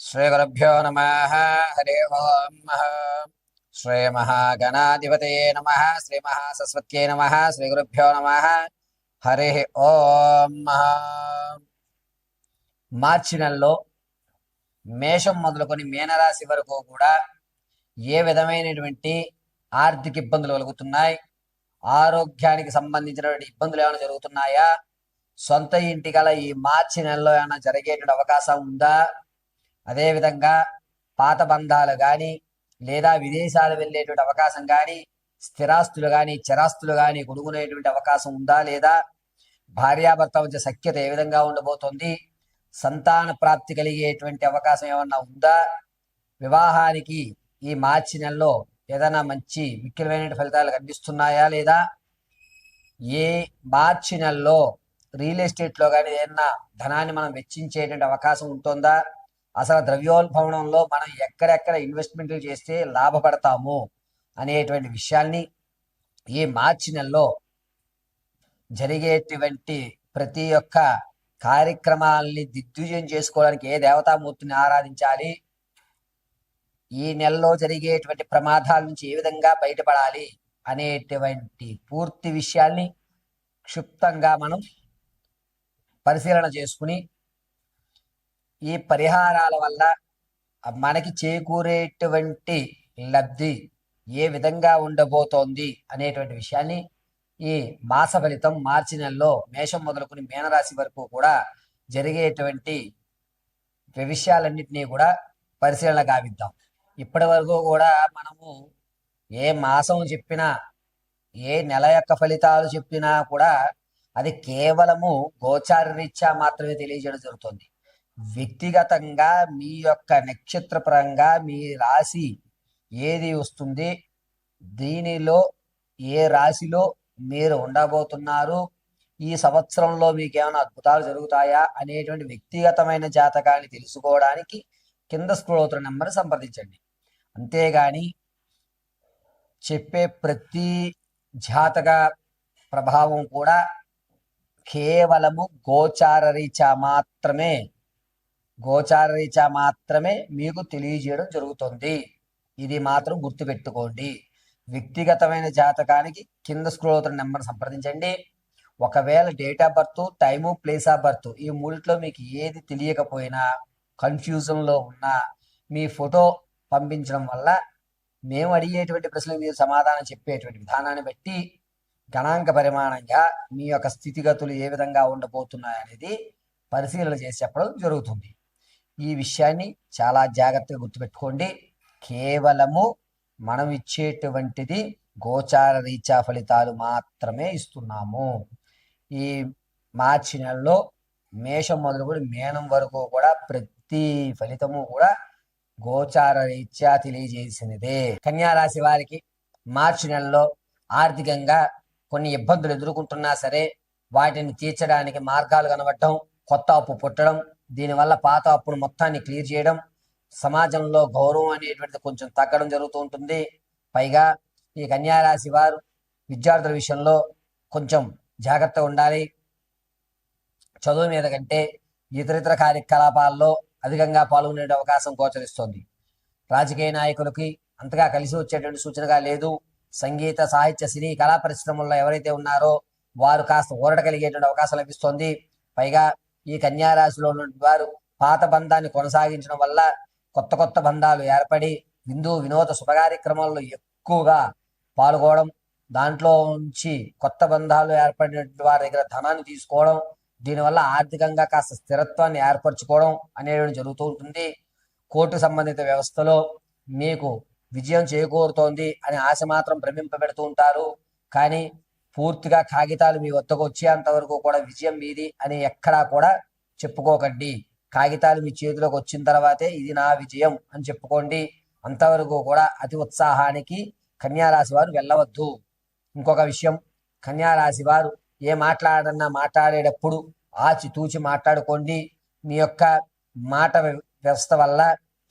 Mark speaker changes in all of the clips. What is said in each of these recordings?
Speaker 1: श्रीगुरुभ्यो नमः। हरि ओम्। श्रीमहागणाधिपतये नमः। श्रीमहासरस्वत्यै नमः। श्रीगुरुभ्यो नमः। हरि ओम्। మార్చి నెలలో మేషం మొదలుకొని మీనరాశి వరకు కూడా ఏ విధమైనటువంటి ఆర్థిక ఇబ్బందులు కలుగుతున్నాయి, ఆరోగ్యానికి సంబంధించినటువంటి ఇబ్బందులు ఏమైనా జరుగుతున్నాయా, సొంత ఇంటి గల ఈ మార్చి నెలలో ఏమైనా జరిగేటువంటి అవకాశం ఉందా, అదేవిధంగా పాత బంధాలు కానీ లేదా విదేశాలు వెళ్ళేటువంటి అవకాశం కానీ, స్థిరాస్తులు కానీ చరాస్తులు కానీ కొనుక్కునేటువంటి అవకాశం ఉందా లేదా, భార్యాభర్త మధ్య సఖ్యత ఏ విధంగా ఉండబోతోంది, సంతాన ప్రాప్తి కలిగేటువంటి అవకాశం ఏమన్నా ఉందా, వివాహానికి ఈ మార్చి నెలలో ఏదైనా మంచి మిక్కిలమైన ఫలితాలు కనిపిస్తున్నాయా లేదా, ఏ మార్చి నెలలో రియల్ ఎస్టేట్లో కానీ ఏదైనా ధనాన్ని మనం వెచ్చించేటువంటి అవకాశం ఉంటుందా, అసలు ద్రవ్యోల్బణంలో మనం ఎక్కడెక్కడ ఇన్వెస్ట్మెంట్లు చేస్తే లాభపడతాము అనేటువంటి విషయాల్ని ఈ మార్చి నెలలో జరిగేటువంటి ప్రతి ఒక్క కార్యక్రమాలని దిగ్విజయం చేసుకోవడానికి ఏ దేవతామూర్తిని ఆరాధించాలి, ఈ నెలలో జరిగేటువంటి ప్రమాదాల నుంచి ఏ విధంగా బయటపడాలి అనేటువంటి పూర్తి విషయాల్ని క్షుప్తంగా మనం పరిశీలన చేసుకుని ఈ పరిహారాల వల్ల మనకి చేకూరేటువంటి లబ్ధి ఏ విధంగా ఉండబోతోంది అనేటువంటి విషయాన్ని ఈ మాస ఫలితం మార్చి నెలలో మేషం మొదలుకొని మీనరాశి వరకు కూడా జరిగేటువంటి విషయాలన్నింటినీ కూడా పరిశీలన గావిద్దాం. ఇప్పటి వరకు కూడా మనము ఏ మాసం చెప్పినా ఏ నెల యొక్క ఫలితాలు చెప్పినా కూడా అది కేవలము గోచార రీత్యా మాత్రమే తెలియజేయడం జరుగుతుంది. వ్యక్తిగతంగా మీ యొక్క నక్షత్రపరంగా మీ రాశి ఏది వస్తుంది, దీనిలో ఏ రాశిలో మీరు ఉండబోతున్నారు, ఈ సంవత్సరంలో మీకు ఏమైనా అద్భుతాలు జరుగుతాయా అనేటువంటి వ్యక్తిగతమైన జాతకాన్ని తెలుసుకోవడానికి కింద స్క్రోల్ అవుతున్న నెంబర్ సంప్రదించండి. అంతేగాని చెప్పే ప్రతి జాతక ప్రభావం కూడా కేవలము గోచార రీత్యా మాత్రమే మీకు తెలియజేయడం జరుగుతుంది. ఇది మాత్రం గుర్తుపెట్టుకోండి. వ్యక్తిగతమైన జాతకానికి కింద స్క్రోల్ అవుతున్న నెంబర్ సంప్రదించండి. ఒకవేళ date of birth, time, place of birth ఈ మూడిట్లో మీకు ఏది తెలియకపోయినా, కన్ఫ్యూజన్లో ఉన్నా మీ ఫోటో పంపించడం వల్ల మేము అడిగేటువంటి ప్రశ్నలు మీరు సమాధానం చెప్పేటువంటి విధానాన్ని బట్టి గణాంక పరిమాణంగా మీ యొక్క స్థితిగతులు ఏ విధంగా ఉండబోతున్నాయి అనేది పరిశీలన చేసి చెప్పడం జరుగుతుంది. ఈ విషయాన్ని చాలా జాగ్రత్తగా గుర్తుపెట్టుకోండి. కేవలము మనం ఇచ్చేటువంటిది గోచార రీత్యా ఫలితాలు మాత్రమే ఇస్తున్నాము. ఈ మార్చి నెలలో మేషం మొదలుకొని మీనం వరకు కూడా ప్రతి ఫలితము కూడా గోచార రీత్యా తెలియజేసినదే. కన్యారాశి వారికి మార్చి నెలలో ఆర్థికంగా కొన్ని ఇబ్బందులు ఎదుర్కొంటున్నా సరే వాటిని తీర్చడానికి మార్గాలు కనబడటం, కొత్త అప్పు పుట్టడం, దీనివల్ల పాత అప్పును మొత్తాన్ని క్లియర్ చేయడం, సమాజంలో గౌరవం అనేటువంటిది కొంచెం తగ్గడం జరుగుతూ ఉంటుంది. పైగా ఈ కన్యారాశి వారు విద్యార్థుల విషయంలో కొంచెం జాగ్రత్తగా ఉండాలి. చదువు మీద కంటే ఇతరితర కార్యకలాపాల్లో అధికంగా పాల్గొనే అవకాశం గోచరిస్తోంది. రాజకీయ నాయకులకి అంతగా కలిసి వచ్చేటువంటి సూచనగా లేదు. సంగీత, సాహిత్య, సినీ, కళా పరిశ్రమల్లో ఎవరైతే ఉన్నారో వారు కాస్త ఊరట కలిగేటువంటి అవకాశం లభిస్తోంది. పైగా ఈ కన్యారాశిలో ఉన్న వారు పాత బంధాన్ని కొనసాగించడం వల్ల కొత్త కొత్త బంధాలు ఏర్పడి విందు వినోద శుభకార్యక్రమాల్లో ఎక్కువగా పాల్గొనడం, దాంట్లో నుంచి కొత్త బంధాలు ఏర్పడిన వారి దగ్గర ధనాన్ని తీసుకోవడం, దీనివల్ల ఆర్థికంగా కాస్త స్థిరత్వాన్ని ఏర్పరచుకోవడం అనేది జరుగుతూ ఉంటుంది. కోర్టు సంబంధిత వ్యవస్థలో మీకు విజయం చేకూరుతోంది అని ఆశ మాత్రం భ్రమింపబెడుతూ ఉంటారు. కానీ పూర్తిగా కాగితాలు మీ వద్దకు వచ్చేంత వరకు కూడా విజయం మీది అని ఎక్కడా కూడా చెప్పుకోకండి. కాగితాలు మీ చేతిలోకి వచ్చిన తర్వాతే ఇది నా విజయం అని చెప్పుకోండి. అంతవరకు కూడా అతి ఉత్సాహానికి కన్యారాశి వారు వెళ్ళవద్దు. ఇంకొక విషయం, కన్యారాశి వారు ఏ మాట్లాడేటప్పుడు ఆచితూచి మాట్లాడుకోండి. మీ యొక్క మాట వ్యవస్థ వల్ల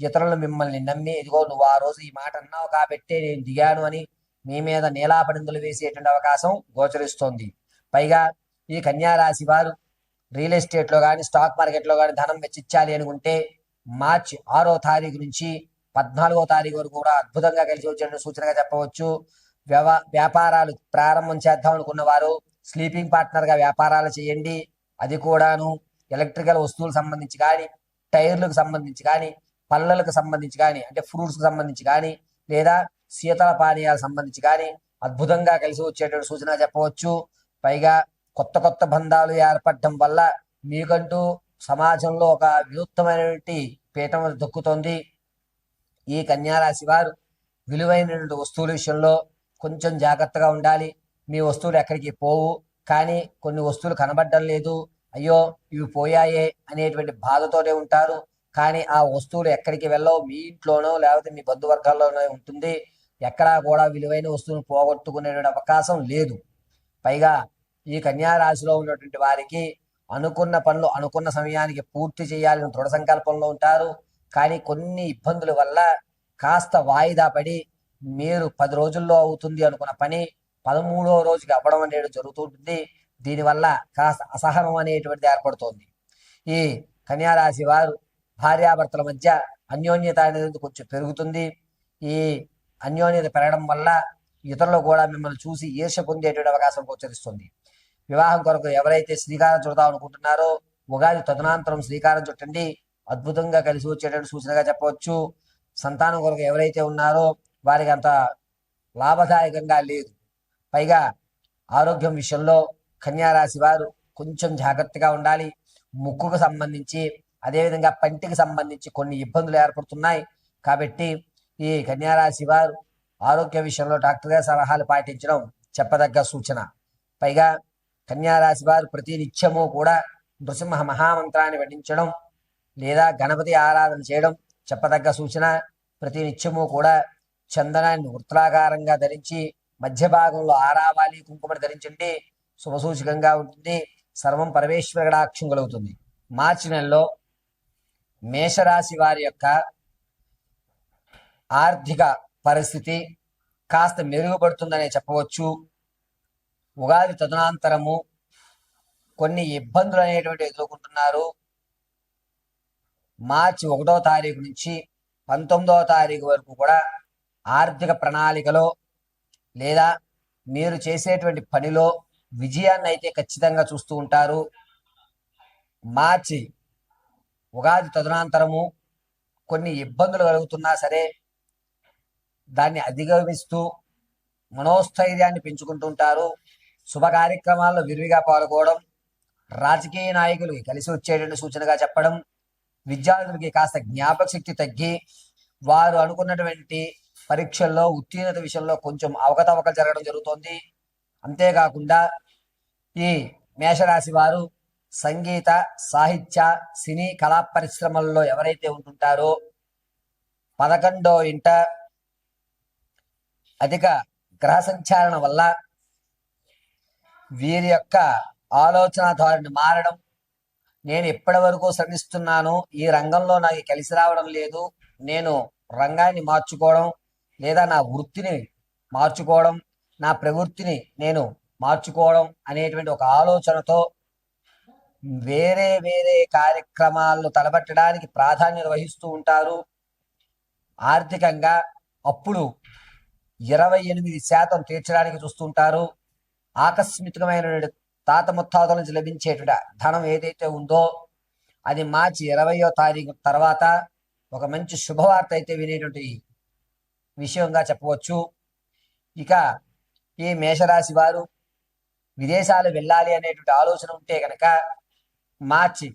Speaker 1: ఇతరులు మిమ్మల్ని నమ్మి, ఇదిగో నువ్వు ఆ రోజు ఈ మాట అన్నావు కాబట్టే నేను దిగాను అని మీ మీద నీలాపనిందులు వేసేటువంటి అవకాశం గోచరిస్తోంది. పైగా ఈ కన్యారాశి వారు రియల్ ఎస్టేట్లో కానీ స్టాక్ మార్కెట్లో కానీ ధనం వెచ్చించాలి అనుకుంటే మార్చి 6వ తారీఖు నుంచి 14వ తారీఖు వరకు కూడా అద్భుతంగా కలిసి వచ్చే సూచనగా చెప్పవచ్చు. వ్యాపారాలు ప్రారంభం చేద్దాం అనుకున్న వారు స్లీపింగ్ పార్ట్నర్గా వ్యాపారాలు చేయండి. అది కూడాను ఎలక్ట్రికల్ వస్తువులకు సంబంధించి కానీ, టైర్లకు సంబంధించి కానీ, పళ్ళలకు సంబంధించి కానీ, అంటే ఫ్రూట్స్కి సంబంధించి కానీ, లేదా శీతల పానీయాలకు సంబంధించి కానీ అద్భుతంగా కలిసి వచ్చేటువంటి సూచన చెప్పవచ్చు. పైగా కొత్త కొత్త బంధాలు ఏర్పడటం వల్ల మీకంటూ సమాజంలో ఒక వినూత్నమైనటువంటి పీఠం దొక్కుతోంది. ఈ కన్యారాశి వారు విలువైనటువంటి వస్తువుల విషయంలో కొంచెం జాగ్రత్తగా ఉండాలి. మీ వస్తువులు ఎక్కడికి పోవు, కానీ కొన్ని వస్తువులు కనబడడం లేదు, అయ్యో ఇవి పోయాయే అనేటువంటి బాధతోనే ఉంటారు. కానీ ఆ వస్తువులు ఎక్కడికి వెళ్ళవు, మీ ఇంట్లోనో లేకపోతే మీ బంధువర్గాల్లోనే ఉంటుంది. ఎక్కడా కూడా విలువైన వస్తువును పోగొట్టుకునేటువంటి అవకాశం లేదు. పైగా ఈ కన్యారాశిలో ఉన్నటువంటి వారికి అనుకున్న పనులు అనుకున్న సమయానికి పూర్తి చేయాలని దృఢ సంకల్పంలో ఉంటారు. కానీ కొన్ని ఇబ్బందుల వల్ల కాస్త వాయిదా పడి మీరు 10 రోజుల్లో అవుతుంది అనుకున్న పని 13వ రోజుకి అవ్వడం అనేది జరుగుతుంటుంది. దీనివల్ల కాస్త అసహనం అనేటువంటిది ఏర్పడుతోంది. ఈ కన్యారాశి వారు భార్యాభర్తల మధ్య అన్యోన్యత అనేది కొంచెం పెరుగుతుంది. ఈ అన్యోన్యత పెరగడం వల్ల ఇతరులు కూడా మిమ్మల్ని చూసి ఈర్ష్య పొందేటువంటి అవకాశం గోచరిస్తుంది. వివాహం కొరకు ఎవరైతే శ్రీకారం చుడదాం అనుకుంటున్నారో ఉగాది తదనంతరం శ్రీకారం చుట్టండి. అద్భుతంగా కలిసి వచ్చేటువంటి సూచనగా చెప్పవచ్చు. సంతానం కొరకు ఎవరైతే ఉన్నారో వారికి అంత లాభదాయకంగా లేదు. పైగా ఆరోగ్యం విషయంలో కన్యారాశి వారు కొంచెం జాగ్రత్తగా ఉండాలి. ముక్కుకు సంబంధించి అదేవిధంగా పంటికి సంబంధించి కొన్ని ఇబ్బందులు ఏర్పడుతున్నాయి. కాబట్టి ఈ కన్యారాశి వారు ఆరోగ్య విషయంలో డాక్టర్ గారి సలహాలు పాటించడం చెప్పదగ్గ సూచన. పైగా కన్యారాశి వారు ప్రతి నిత్యము కూడా నృసింహ మహామంత్రాన్ని పఠించడం లేదా గణపతి ఆరాధన చేయడం చెప్పదగ్గ సూచన. ప్రతి నిత్యము కూడా చందనాన్ని వృత్తాకారంగా ధరించి మధ్య భాగంలో ఆరావాలి కుంకుమని ధరించండి, శుభసూచకంగా ఉంటుంది. సర్వం పరమేశ్వరుడాక్షం కలుగుతుంది. మార్చి నెలలో మేషరాశి వారి యొక్క ఆర్థిక పరిస్థితి కాస్త మెరుగుపడుతుందనే చెప్పవచ్చు. ఉగాది తదనంతరము కొన్ని ఇబ్బందులు అనేటువంటి ఎదుర్కొంటున్నారు. మార్చి 1వ తారీఖు నుంచి 19వ తారీఖు వరకు కూడా ఆర్థిక ప్రణాళికలో లేదా మీరు చేసేటువంటి పనిలో విజయాన్ని అయితే ఖచ్చితంగా చూస్తూ ఉంటారు. మార్చి ఉగాది తదనంతరము కొన్ని ఇబ్బందులు కలుగుతున్నా సరే దాన్ని అధిగమిస్తూ మనోస్థైర్యాన్ని పెంచుకుంటుంటారు. శుభ కార్యక్రమాల్లో విరివిగా పాల్గొనడం, రాజకీయ నాయకులకి కలిసి వచ్చేటువంటి సూచనగా చెప్పడం, విద్యార్థులకి కాస్త జ్ఞాపక శక్తి తగ్గి వారు అనుకున్నటువంటి పరీక్షల్లో ఉత్తీర్ణత విషయంలో కొంచెం అవకతవకలు జరగడం జరుగుతోంది. అంతేకాకుండా ఈ మేషరాశి వారు సంగీత, సాహిత్య, సినీ కళా పరిశ్రమల్లో ఎవరైతే ఉంటుంటారో 11వ ఇంట అధిక గ్రహ సంచారణ వల్ల వీరి యొక్క ఆలోచన ధోరణి మారడం, నేను ఎప్పటి వరకు శ్రమిస్తున్నాను, ఈ రంగంలో నాకు కలిసి రావడం లేదు, నేను రంగాన్ని మార్చుకోవడం లేదా నా వృత్తిని మార్చుకోవడం, నా ప్రవృత్తిని నేను మార్చుకోవడం అనేటువంటి ఒక ఆలోచనతో వేరే వేరే కార్యక్రమాలను తలబట్టడానికి ప్రాధాన్యత వహిస్తూ ఉంటారు. ఆర్థికంగా అప్పుడు 28% తీర్చడానికి చూస్తుంటారు. ఆకస్మికమైన తాత ముత్తాతల నుంచి లభించేటువంటి ధనం ఏదైతే ఉందో అది మార్చి 20వ తారీఖు తర్వాత ఒక మంచి శుభవార్త అయితే వినేటువంటి విషయంగా చెప్పవచ్చు. ఇక ఈ మేషరాశి వారు విదేశాలు వెళ్ళాలి అనేటువంటి ఆలోచన ఉంటే కనుక మార్చి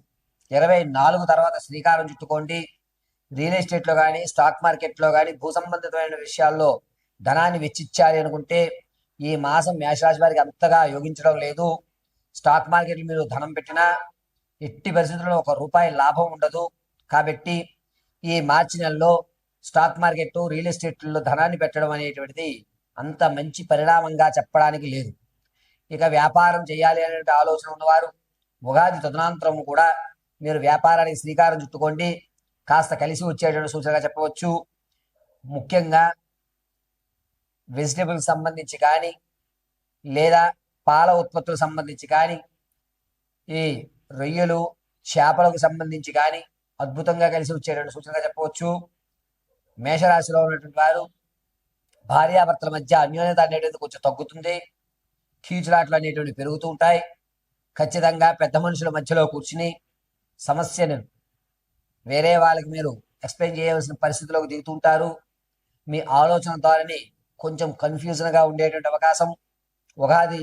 Speaker 1: 24 తర్వాత శ్రీకారం చుట్టుకోండి. రియల్ ఎస్టేట్లో కానీ, స్టాక్ మార్కెట్లో కానీ, భూ సంబంధితమైన విషయాల్లో ధనాన్ని వెచ్చించాలి అనుకుంటే ఈ మాసం మేషరాశి వారికి అంతగా యోగించడం లేదు. స్టాక్ మార్కెట్లో మీరు ధనం పెట్టినా ఎట్టి పరిస్థితుల్లో ₹1 లాభం ఉండదు. కాబట్టి ఈ మార్చి నెలలో స్టాక్ మార్కెట్, రియల్ ఎస్టేట్లో ధనాన్ని పెట్టడం అనేటువంటిది అంత మంచి పరిణామంగా చెప్పడానికి లేదు. ఇక వ్యాపారం చేయాలి అనే ఆలోచన ఉన్నవారు ఉగాది తదనంతరం కూడా మీరు వ్యాపారానికి శ్రీకారం చుట్టుకోండి. కాస్త కలిసి వచ్చేటువంటి సూచనగా చెప్పవచ్చు. ముఖ్యంగా వెజిటేబుల్కి సంబంధించి కానీ లేదా పాల ఉత్పత్తులకు సంబంధించి కానీ, ఈ రొయ్యలు, చేపలకు సంబంధించి కానీ అద్భుతంగా కలిసి వచ్చేటువంటి సూచనగా చెప్పవచ్చు. మేషరాశిలో ఉన్నటువంటి వారు భార్యాభర్తల మధ్య అన్యోన్యత అనేటువంటిది కొంచెం తగ్గుతుంది. కీచులాట్లు అనేటువంటి పెరుగుతూ ఉంటాయి. ఖచ్చితంగా పెద్ద మనుషుల మధ్యలో కూర్చుని సమస్యను వేరే వాళ్ళకి మీరు ఎక్స్ప్లెయిన్ చేయవలసిన పరిస్థితిలోకి దిగుతుంటారు. మీ ఆలోచన ధోరణి కొంచెం కన్ఫ్యూజన్గా ఉండేటువంటి అవకాశం ఉగాది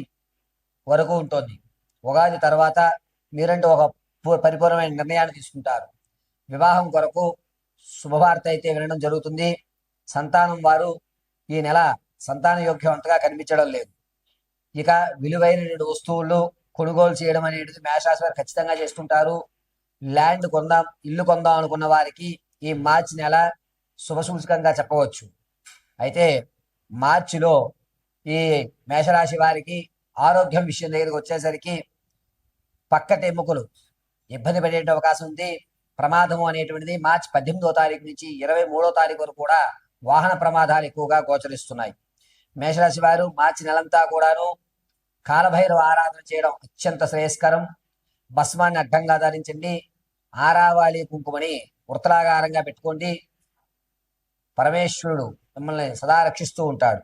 Speaker 1: వరకు ఉంటుంది. ఉగాది తర్వాత మీరంటూ ఒక పరిపూర్ణమైన నిర్ణయాన్ని తీసుకుంటారు. వివాహం కొరకు శుభవార్త అయితే వినడం జరుగుతుంది. సంతానం వారు ఈ నెల సంతాన యోగ్యవంతగా కనిపించడం లేదు. ఇక విలువైన వస్తువులు కొనుగోలు చేయడం అనేది మేషరాశి వారు ఖచ్చితంగా చేస్తుంటారు. ల్యాండ్ కొందాం, ఇల్లు కొందాం అనుకున్న వారికి ఈ మార్చి నెల శుభసూచకంగా చెప్పవచ్చు. అయితే మార్చిలో ఈ మేషరాశి వారికి ఆరోగ్యం విషయం దగ్గరికి వచ్చేసరికి పక్కటి ఎముకలు ఇబ్బంది పడే అవకాశం ఉంది. ప్రమాదము అనేటువంటిది మార్చి 18వ తారీఖు నుంచి 23వ తారీఖు వరకు కూడా వాహన ప్రమాదాలు ఎక్కువగా గోచరిస్తున్నాయి. మేషరాశి వారు మార్చి నెలంతా కూడాను కాలభైరవ ఆరాధన చేయడం అత్యంత శ్రేయస్కరం. భస్మాన్ని అడ్డంగా ధరించండి. ఆరావాలి కుంకుమని వృత్తలాగారంగా పెట్టుకోండి. పరమేశ్వరుడు మిమ్మల్ని సదా రక్షిస్తూ ఉంటాడు.